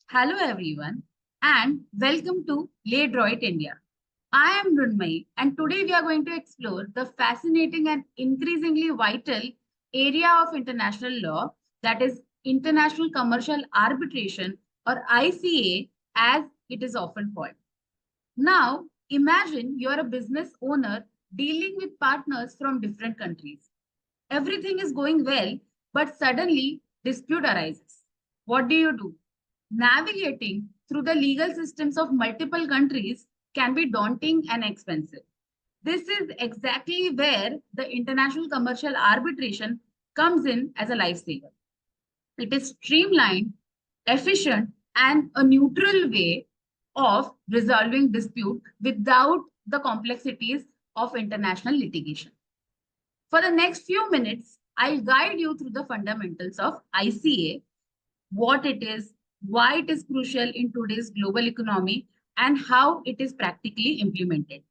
Hello everyone and welcome to LeDroit India. I am Mrunmayi and today we are going to explore the fascinating and increasingly vital area of international law, that is International Commercial Arbitration, or ICA as it is often called. Now imagine you are a business owner dealing with partners from different countries. Everything is going well, but suddenly dispute arises. What do? Navigating through the legal systems of multiple countries can be daunting and expensive. This is exactly where the international commercial arbitration comes in as a lifesaver. It is streamlined, efficient, and a neutral way of resolving dispute without the complexities of international litigation. For the next few minutes, I'll guide you through the fundamentals of ICA, what it is, why it is crucial in today's global economy, and how it is practically implemented.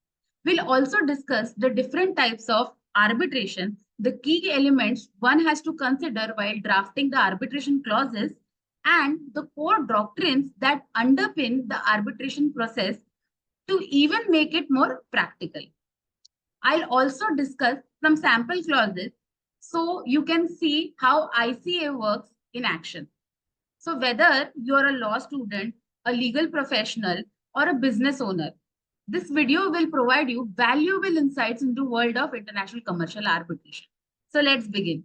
We'll also discuss the different types of arbitration, the key elements one has to consider while drafting the arbitration clauses, and the core doctrines that underpin the arbitration process to even make it more practical. I'll also discuss some sample clauses so you can see how ICA works in action. So whether you're a law student, a legal professional, or a business owner, this video will provide you valuable insights into the world of international commercial arbitration. So let's begin.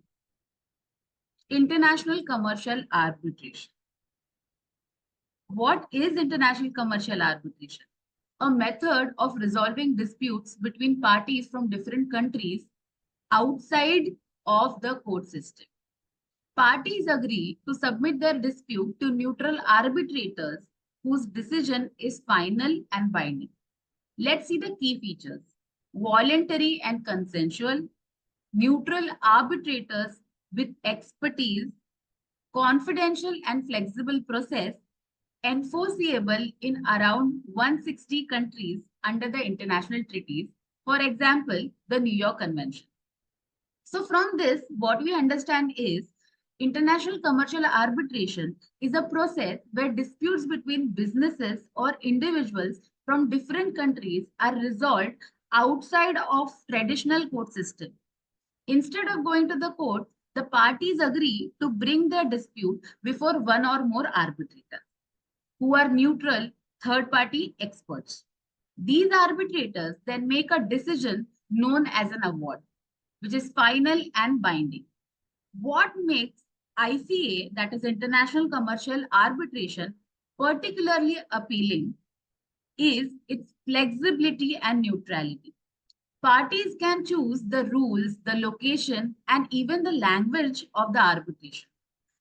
International commercial arbitration. What is international commercial arbitration? A method of resolving disputes between parties from different countries outside of the court system. Parties agree to submit their dispute to neutral arbitrators whose decision is final and binding. Let's see the key features. Voluntary and consensual, neutral arbitrators with expertise, confidential and flexible process, enforceable in around 160 countries under the international treaties, for example, the New York Convention. So from this, what we understand is international commercial arbitration is a process where disputes between businesses or individuals from different countries are resolved outside of traditional court system. Instead of going to the court, the parties agree to bring their dispute before one or more arbitrators, who are neutral third-party experts. These arbitrators then make a decision known as an award, which is final and binding. What makes ICA, that is International Commercial Arbitration, particularly appealing is its flexibility and neutrality. Parties can choose the rules, the location, and even the language of the arbitration.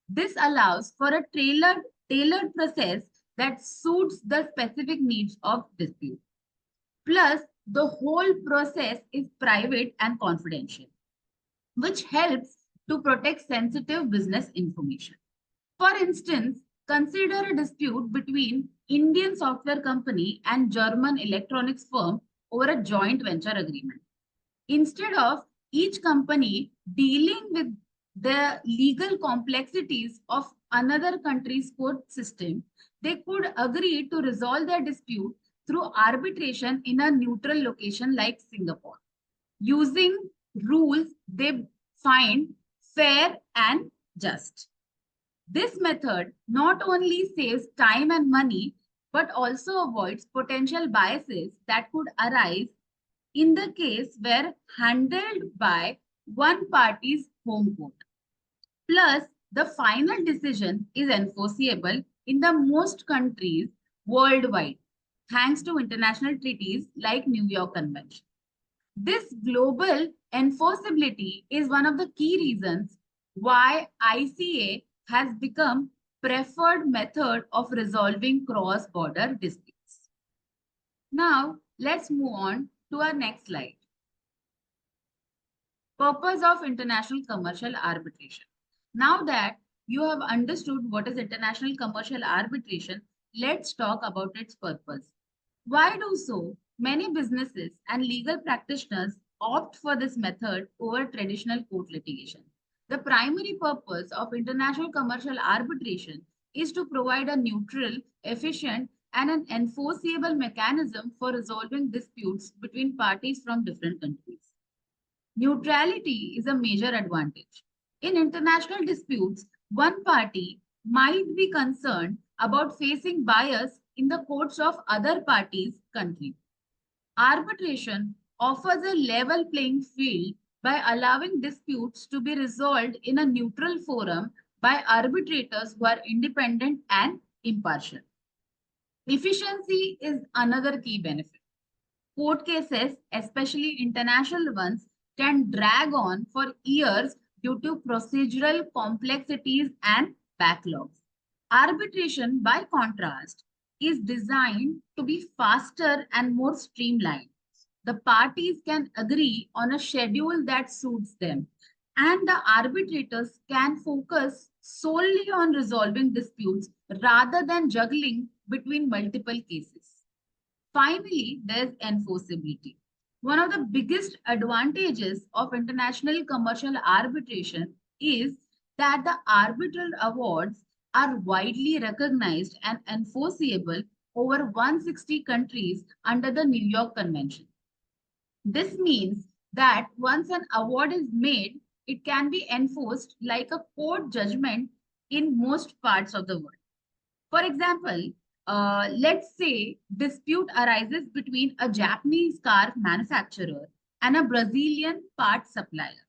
This allows for a tailored process that suits the specific needs of dispute. Plus, the whole process is private and confidential, which helps to protect sensitive business information. For instance, consider a dispute between Indian software company and German electronics firm over a joint venture agreement. Instead of each company dealing with the legal complexities of another country's court system, they could agree to resolve their dispute through arbitration in a neutral location like Singapore, using rules they find fair and just. This method not only saves time and money, but also avoids potential biases that could arise in the case where handled by one party's home court. Plus, the final decision is enforceable in the most countries worldwide, thanks to international treaties like New York Convention. This global enforceability is one of the key reasons why ICA has become preferred method of resolving cross-border disputes. Now, let's move on to our next slide. Purpose of international commercial arbitration. Now that you have understood what is international commercial arbitration, let's talk about its purpose. Why do so? Many businesses and legal practitioners opt for this method over traditional court litigation. The primary purpose of international commercial arbitration is to provide a neutral, efficient, and an enforceable mechanism for resolving disputes between parties from different countries. Neutrality is a major advantage. In international disputes, one party might be concerned about facing bias in the courts of other parties' country. Arbitration offers a level playing field by allowing disputes to be resolved in a neutral forum by arbitrators who are independent and impartial. Efficiency is another key benefit. Court cases, especially international ones, can drag on for years due to procedural complexities and backlogs. Arbitration, by contrast, is designed to be faster and more streamlined. The parties can agree on a schedule that suits them, and the arbitrators can focus solely on resolving disputes rather than juggling between multiple cases. Finally, there's enforceability. One of the biggest advantages of international commercial arbitration is that the arbitral awards are widely recognized and enforceable over 160 countries under the New York Convention. This means that once an award is made, it can be enforced like a court judgment in most parts of the world. For example, let's say dispute arises between a Japanese car manufacturer and a Brazilian part supplier.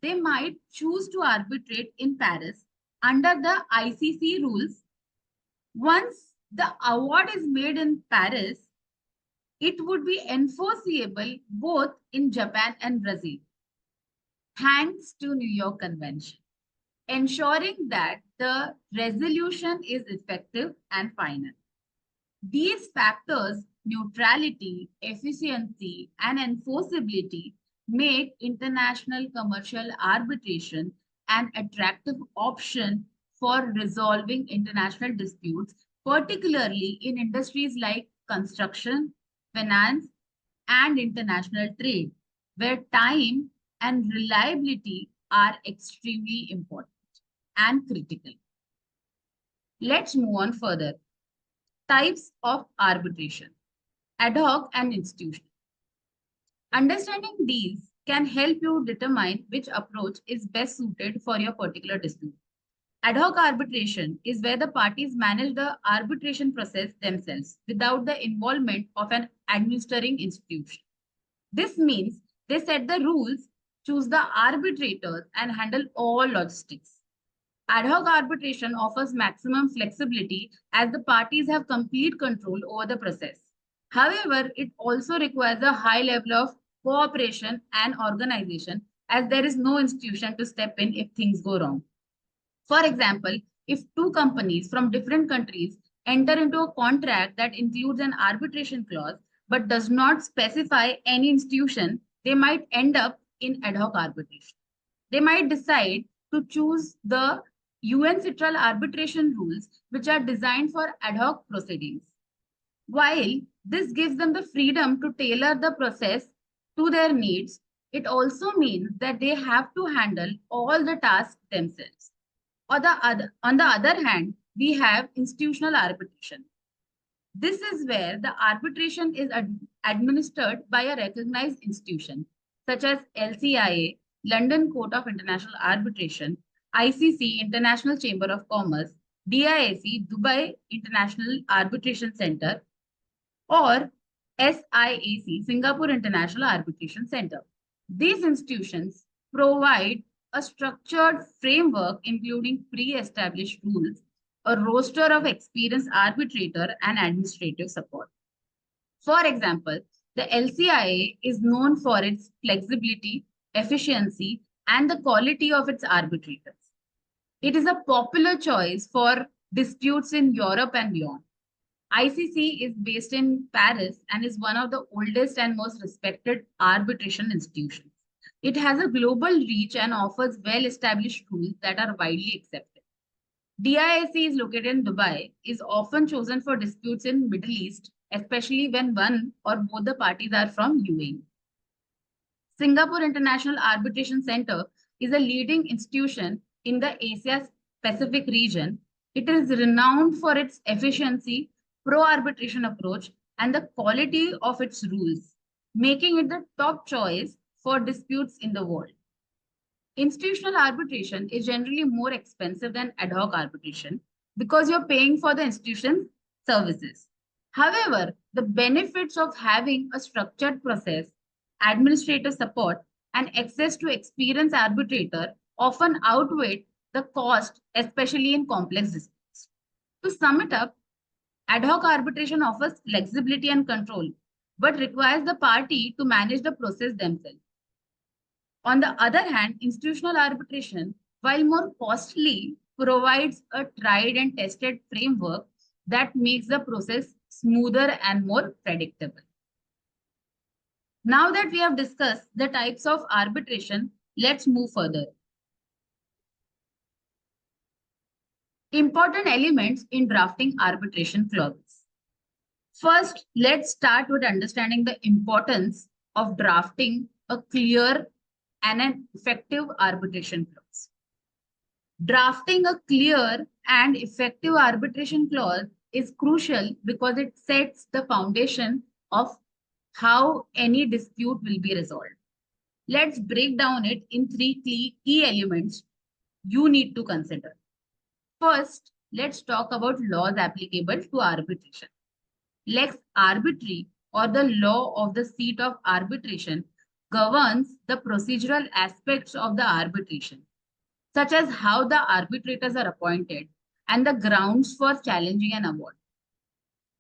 They might choose to arbitrate in Paris under the ICC rules. Once the award is made in Paris, it would be enforceable both in Japan and Brazil, thanks to New York Convention, ensuring that the resolution is effective and final. These factors, neutrality, efficiency, and enforceability, make international commercial arbitration an attractive option for resolving international disputes, particularly in industries like construction, finance, and international trade, where time and reliability are extremely important and critical. Let's move on further. Types of arbitration: ad hoc and institutional. Understanding these can help you determine which approach is best suited for your particular dispute. Ad hoc arbitration is where the parties manage the arbitration process themselves without the involvement of an administering institution. This means they set the rules, choose the arbitrators, and handle all logistics. Ad hoc arbitration offers maximum flexibility as the parties have complete control over the process. However, it also requires a high level of cooperation and organization, as there is no institution to step in if things go wrong. For example, if two companies from different countries enter into a contract that includes an arbitration clause but does not specify any institution, they might end up in ad hoc arbitration. They might decide to choose the UN-CITRAL arbitration rules, which are designed for ad hoc proceedings. While this gives them the freedom to tailor the process to their needs, it also means that they have to handle all the tasks themselves. On the other hand, we have institutional arbitration. This is where the arbitration is administered by a recognized institution, such as LCIA, London Court of International Arbitration, ICC, International Chamber of Commerce, DIAC, Dubai International Arbitration Center, or SIAC, Singapore International Arbitration Center. These institutions provide a structured framework including pre-established rules, a roster of experienced arbitrator, and administrative support. For example, the LCIA is known for its flexibility, efficiency, and the quality of its arbitrators. It is a popular choice for disputes in Europe and beyond. ICC is based in Paris and is one of the oldest and most respected arbitration institutions. It has a global reach and offers well-established rules that are widely accepted. DIAC is located in Dubai, is often chosen for disputes in Middle East, especially when one or both the parties are from UAE. Singapore International Arbitration Center is a leading institution in the Asia Pacific region It is renowned for its efficiency, pro-arbitration approach, and the quality of its rules, making it the top choice for disputes in the world. Institutional arbitration is generally more expensive than ad hoc arbitration because you're paying for the institution's services. However, the benefits of having a structured process, administrative support, and access to experienced arbitrator often outweigh the cost, especially in complex disputes. To sum it up, ad hoc arbitration offers flexibility and control, but requires the party to manage the process themselves. On the other hand, institutional arbitration, while more costly, provides a tried and tested framework that makes the process smoother and more predictable. Now that we have discussed the types of arbitration, let's move further. Important elements in drafting arbitration clauses. First, let's start with understanding the importance of drafting a clear and an effective arbitration clause. Drafting a clear and effective arbitration clause is crucial because it sets the foundation of how any dispute will be resolved. Let's break down it in three key elements you need to consider. First, let's talk about laws applicable to arbitration. Lex arbitri, or the law of the seat of arbitration, governs the procedural aspects of the arbitration, such as how the arbitrators are appointed and the grounds for challenging an award.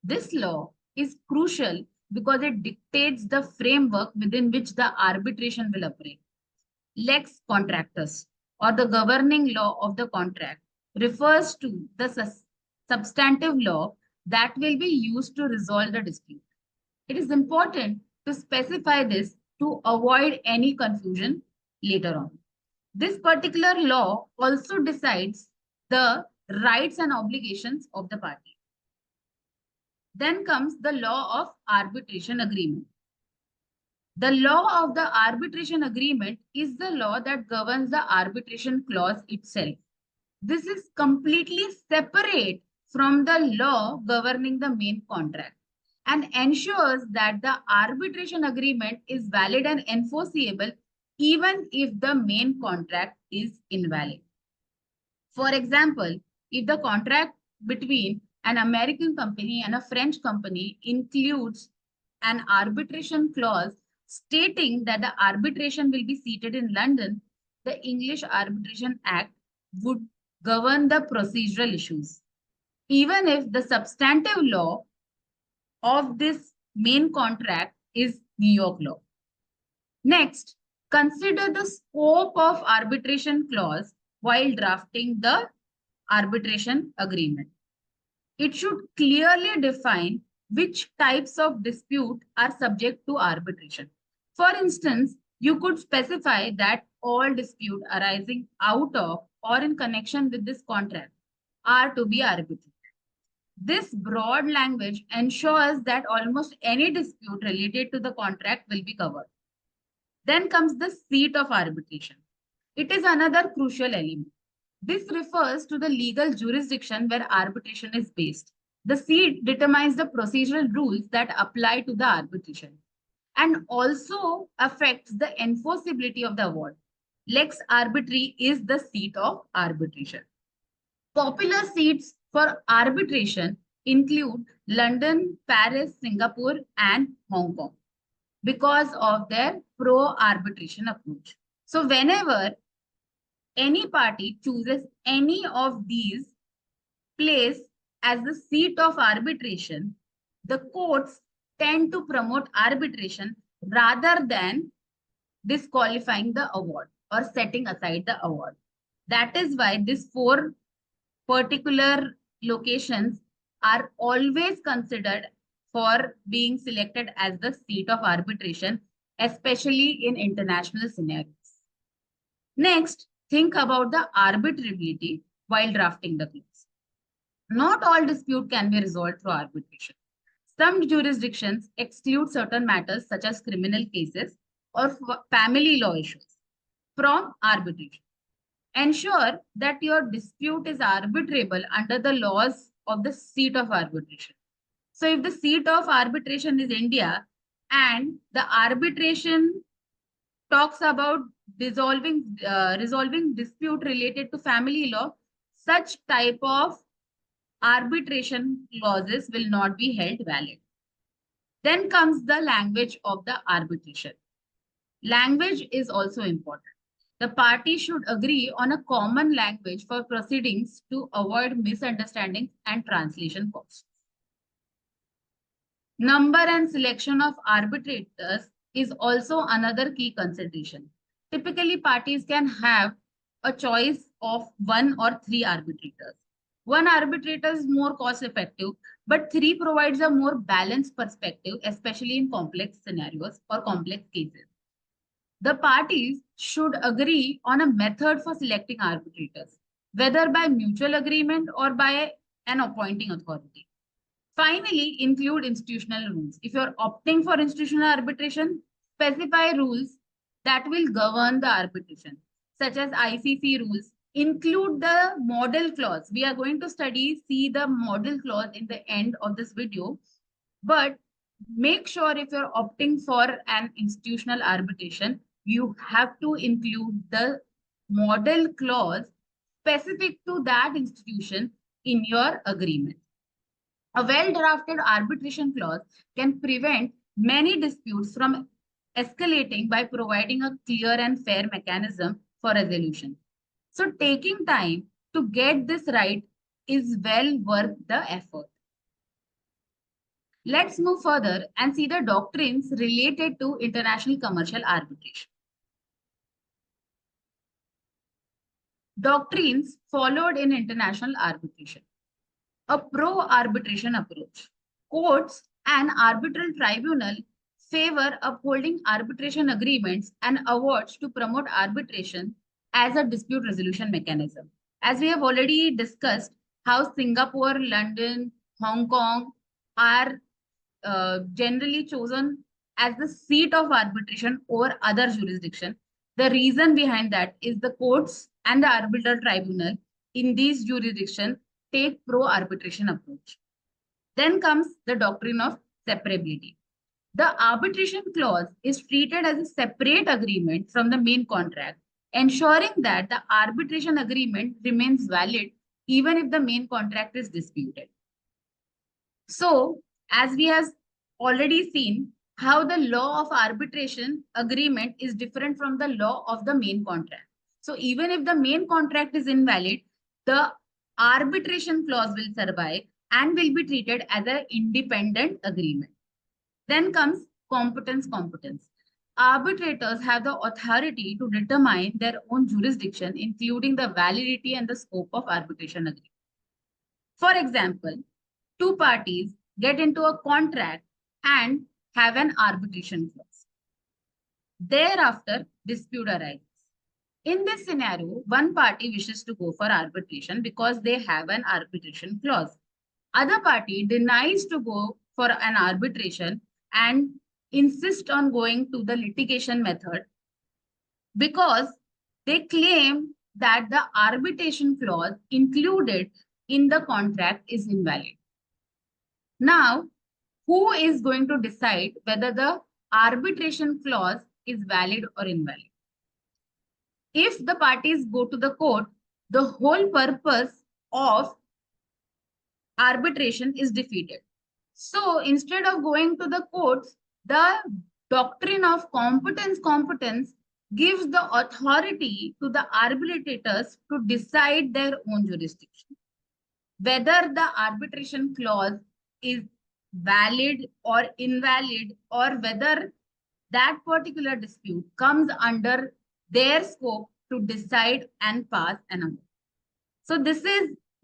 This law is crucial because it dictates the framework within which the arbitration will operate. Lex contractus, or the governing law of the contract, refers to the substantive law that will be used to resolve the dispute. It is important to specify this to avoid any confusion later on. This particular law also decides the rights and obligations of the party. Then comes the law of arbitration agreement. The law of the arbitration agreement is the law that governs the arbitration clause itself. This is completely separate from the law governing the main contract and ensures that the arbitration agreement is valid and enforceable even if the main contract is invalid. For example, if the contract between an American company and a French company includes an arbitration clause stating that the arbitration will be seated in London, the English Arbitration Act would govern the procedural issues, even if the substantive law of this main contract is New York law. Next, consider the scope of arbitration clause while drafting the arbitration agreement. It should clearly define which types of dispute are subject to arbitration. For instance, you could specify that all disputes arising out of or in connection with this contract are to be arbitrated. This broad language ensures that almost any dispute related to the contract will be covered. Then comes the seat of arbitration. It is another crucial element. This refers to the legal jurisdiction where arbitration is based. The seat determines the procedural rules that apply to the arbitration and also affects the enforceability of the award. Lex arbitri is the seat of arbitration. Popular seats for arbitration include London, Paris, Singapore, and Hong Kong because of their pro-arbitration approach. So whenever any party chooses any of these place as the seat of arbitration, the courts tend to promote arbitration rather than disqualifying the award or setting aside the award. That is why these four particular locations are always considered for being selected as the seat of arbitration, especially in international scenarios. Next, think about the arbitrability while drafting the clause. Not all dispute can be resolved through arbitration. Some jurisdictions exclude certain matters such as criminal cases or family law issues from arbitration. Ensure that your dispute is arbitrable under the laws of the seat of arbitration. So if the seat of arbitration is India and the arbitration talks about resolving dispute related to family law, such type of arbitration clauses will not be held valid. Then comes the language of the arbitration. Language is also important. The parties should agree on a common language for proceedings to avoid misunderstandings and translation costs. Number and selection of arbitrators is also another key consideration. Typically, parties can have a choice of one or three arbitrators. One arbitrator is more cost effective, but three provides a more balanced perspective, especially in complex scenarios or complex cases. The parties should agree on a method for selecting arbitrators, whether by mutual agreement or by an appointing authority. Finally, include institutional rules. If you're opting for institutional arbitration, specify rules that will govern the arbitration, such as ICC rules. Include the model clause. We are going to see the model clause in the end of this video. But make sure if you're opting for an institutional arbitration, you have to include the model clause specific to that institution in your agreement. A well-drafted arbitration clause can prevent many disputes from escalating by providing a clear and fair mechanism for resolution. So taking time to get this right is well worth the effort. Let's move further and see the doctrines related to international commercial arbitration. Doctrines followed in international arbitration. A pro-arbitration approach. Courts and arbitral tribunal favor upholding arbitration agreements and awards to promote arbitration as a dispute resolution mechanism. As we have already discussed, how Singapore, London, Hong Kong are generally chosen as the seat of arbitration over other jurisdiction. The reason behind that is the courts and the arbitral tribunal in these jurisdictions take pro-arbitration approach. Then comes the doctrine of separability. The arbitration clause is treated as a separate agreement from the main contract, ensuring that the arbitration agreement remains valid even if the main contract is disputed. So, as we have already seen, how the law of arbitration agreement is different from the law of the main contract. So, even if the main contract is invalid, the arbitration clause will survive and will be treated as an independent agreement. Then comes competence. Arbitrators have the authority to determine their own jurisdiction, including the validity and the scope of arbitration agreement. For example, two parties get into a contract and have an arbitration clause. Thereafter, dispute arises. In this scenario, one party wishes to go for arbitration because they have an arbitration clause. Other party denies to go for an arbitration and insist on going to the litigation method because they claim that the arbitration clause included in the contract is invalid. Now, who is going to decide whether the arbitration clause is valid or invalid? If the parties go to the court, the whole purpose of arbitration is defeated. So instead of going to the courts, the doctrine of competence gives the authority to the arbitrators to decide their own jurisdiction. Whether the arbitration clause is valid or invalid, or whether that particular dispute comes under their scope to decide and pass an award. So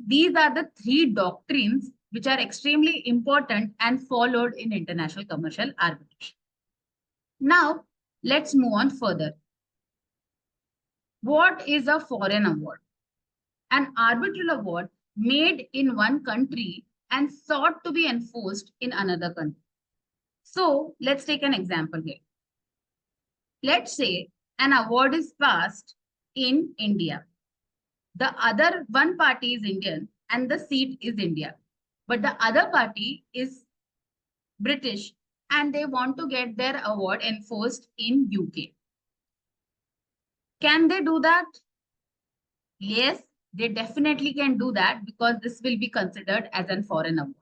these are the three doctrines which are extremely important and followed in international commercial arbitration. Now, let's move on further. What is a foreign award? An arbitral award made in one country and sought to be enforced in another country. So let's take an example here. Let's say an award is passed in India The other one party is Indian and the seat is India. But the other party is British and they want to get their award enforced in UK. Can they do that? Yes, they definitely can do that because this will be considered as a foreign award.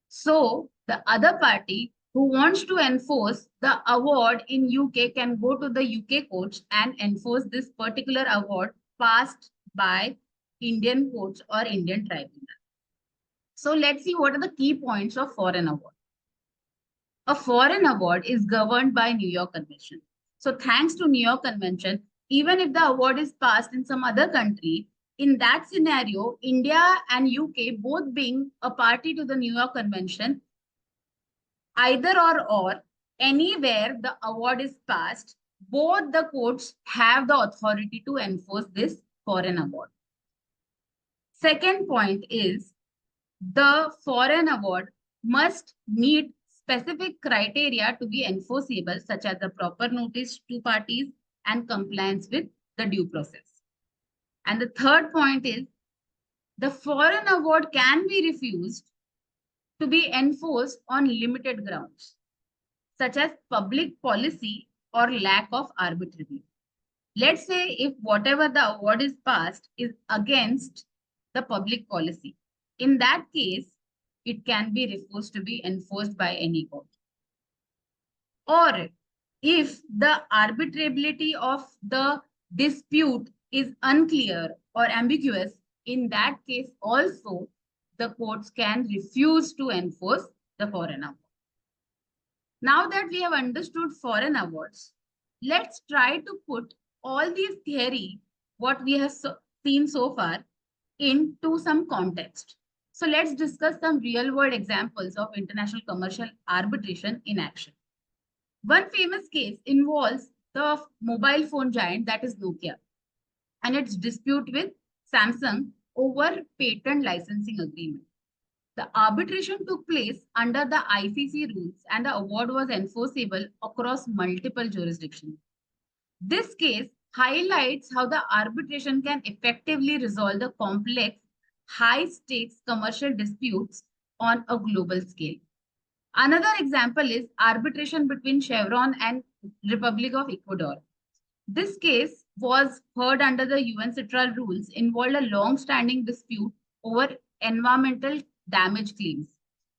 So the other party who wants to enforce the award in UK can go to the UK courts and enforce this particular award passed by Indian courts or Indian tribunal. So let's see what are the key points of foreign award. A foreign award is governed by New York Convention. So thanks to New York Convention, even if the award is passed in some other country, in that scenario, India and UK both being a party to the New York Convention, either or anywhere the award is passed, both the courts have the authority to enforce this foreign award. Second point is the foreign award must meet specific criteria to be enforceable, such as the proper notice to parties and compliance with the due process. And the third point is the foreign award can be refused to be enforced on limited grounds, such as public policy or lack of arbitrary. Let's say if whatever the award is passed is against the public policy. In that case, it can be refused to be enforced by any court. Or if the arbitrability of the dispute is unclear or ambiguous, in that case also the courts can refuse to enforce the foreign award. Now that we have understood foreign awards, let's try to put all these theory, what we have seen so far, into some context. So let's discuss some real-world examples of international commercial arbitration in action. One famous case involves the mobile phone giant, that is Nokia, and its dispute with Samsung over patent licensing agreement. The arbitration took place under the ICC rules and the award was enforceable across multiple jurisdictions. This case highlights how the arbitration can effectively resolve the complex, high-stakes commercial disputes on a global scale. Another example is arbitration between Chevron and Republic of Ecuador. This case was heard under the UN Citral rules, involved a long-standing dispute over environmental damage claims.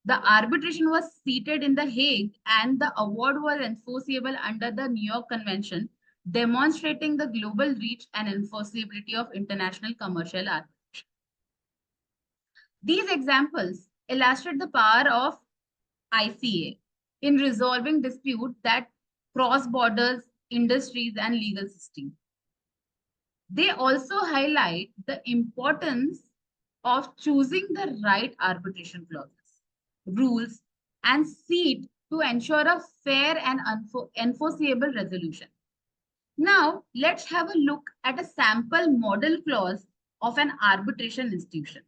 The arbitration was seated in The Hague and the award was enforceable under the New York Convention, demonstrating the global reach and enforceability of international commercial arbitration. These examples illustrate the power of ICA in resolving disputes that cross borders, industries, and legal systems. They also highlight the importance of choosing the right arbitration clauses, rules, and seat to ensure a fair and enforceable resolution. Now, let's have a look at a sample model clause of an arbitration institution.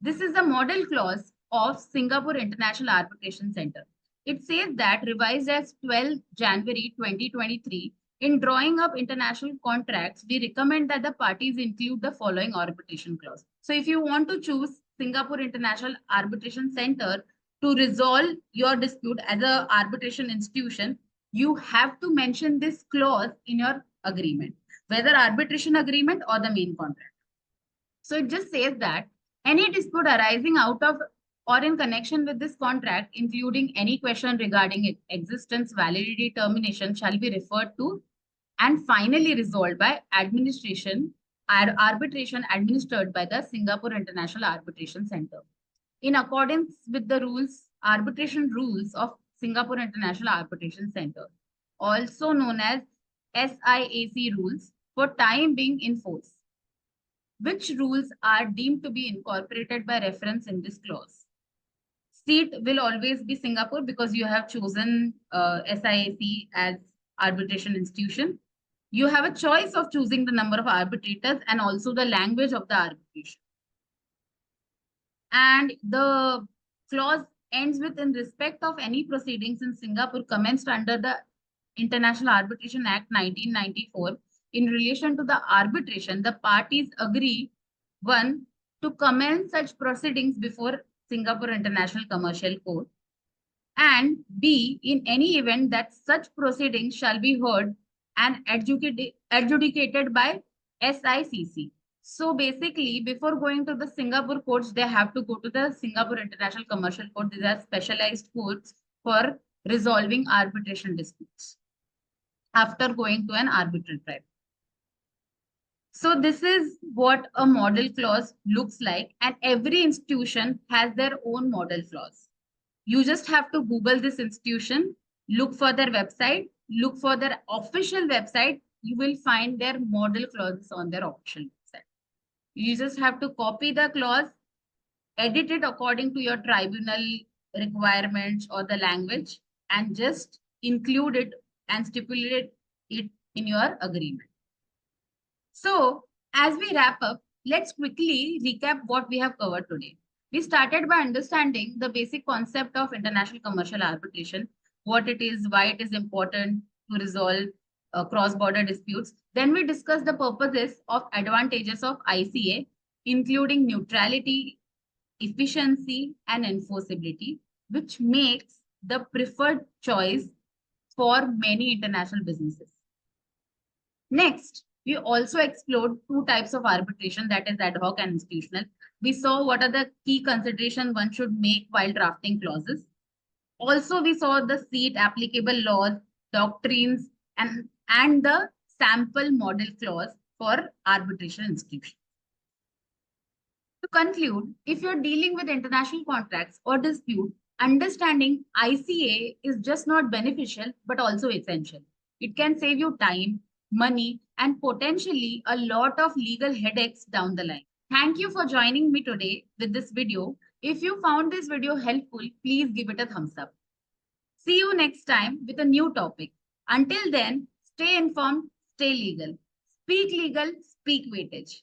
This is the model clause of Singapore International Arbitration Center. It says that, revised as 12 January 2023, in drawing up international contracts, we recommend that the parties include the following arbitration clause. So if you want to choose Singapore International Arbitration Center to resolve your dispute as an arbitration institution, you have to mention this clause in your agreement, whether arbitration agreement or the main contract. So it just says that any dispute arising out of or in connection with this contract, including any question regarding its existence, validity, termination, shall be referred to and finally resolved by arbitration administered by the Singapore International Arbitration Center. In accordance with the arbitration rules of Singapore International Arbitration Center, also known as SIAC rules, for time being in force. Which rules are deemed to be incorporated by reference in this clause? Seat will always be Singapore because you have chosen SIAC as arbitration institution. You have a choice of choosing the number of arbitrators and also the language of the arbitration. And the clause ends with, in respect of any proceedings in Singapore commenced under the International Arbitration Act 1994, in relation to the arbitration, the parties agree, one, to commence such proceedings before Singapore International Commercial Court, and B, in any event that such proceedings shall be heard and adjudicated by SICC. So basically, before going to the Singapore courts, they have to go to the Singapore International Commercial Court. These are specialized courts for resolving arbitration disputes after going to an arbitral tribunal. So this is what a model clause looks like, and every institution has their own model clause. You just have to Google this institution, look for their website, look for their official website. You will find their model clauses on their official website. You just have to copy the clause, edit it according to your tribunal requirements or the language, and just include it and stipulate it in your agreement. So as we wrap up, let's quickly recap what we have covered today. We started by understanding the basic concept of international commercial arbitration, what it is, why it is important to resolve cross-border disputes. Then we discussed the purposes of advantages of ICA, including neutrality, efficiency, and enforceability, which makes the preferred choice for many international businesses. Next, we also explored two types of arbitration, that is ad hoc and institutional. We saw what are the key considerations one should make while drafting clauses. Also, we saw the seat applicable laws, doctrines, and the sample model clause for arbitration institutions. To conclude, if you're dealing with international contracts or dispute, understanding ICA is just not beneficial, but also essential. It can save you time, money, and potentially a lot of legal headaches down the line. Thank you for joining me today with this video. If you found this video helpful, please give it a thumbs up. See you next time with a new topic. Until then, stay informed, stay legal. Speak legal, speak weightage.